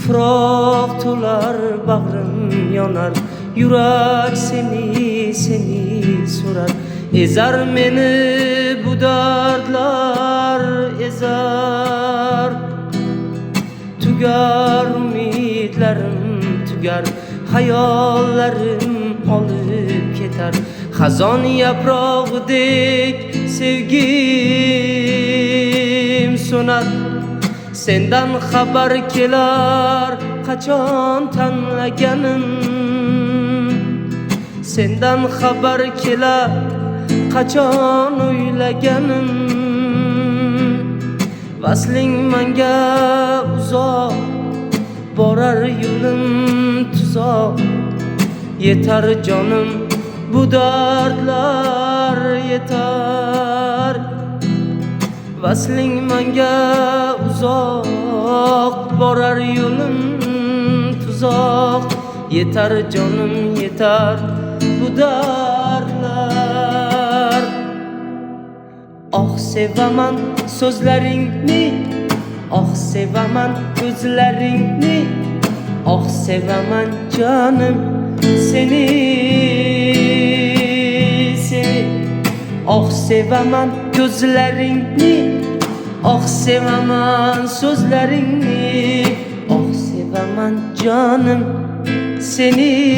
Fırak tular bağrım yanar, yürek seni sorar. Ezer meni bu dardlar ezer. Tügar umidlerim tügar, hayallarim alıp keter. Hazan yaprağıdek sevgim sonar. Senden haber kelar kaçan tanlaganim. Senden haber kelar kaçan o'ylaganim. Vasling manga uzoq, borar yo'lim tuzoq. Yetar canım bu dardlar yetar. Vasling manga uzoq, borar yo'lim tuzoq. Yetar canım yetar bu dardlar. Ah sevaman sözlerini, ah sevaman gözlerini, ah sevaman canım seni. Ah sevaman gözlerini, ah sevaman sözlerini, ah sevaman canım seni.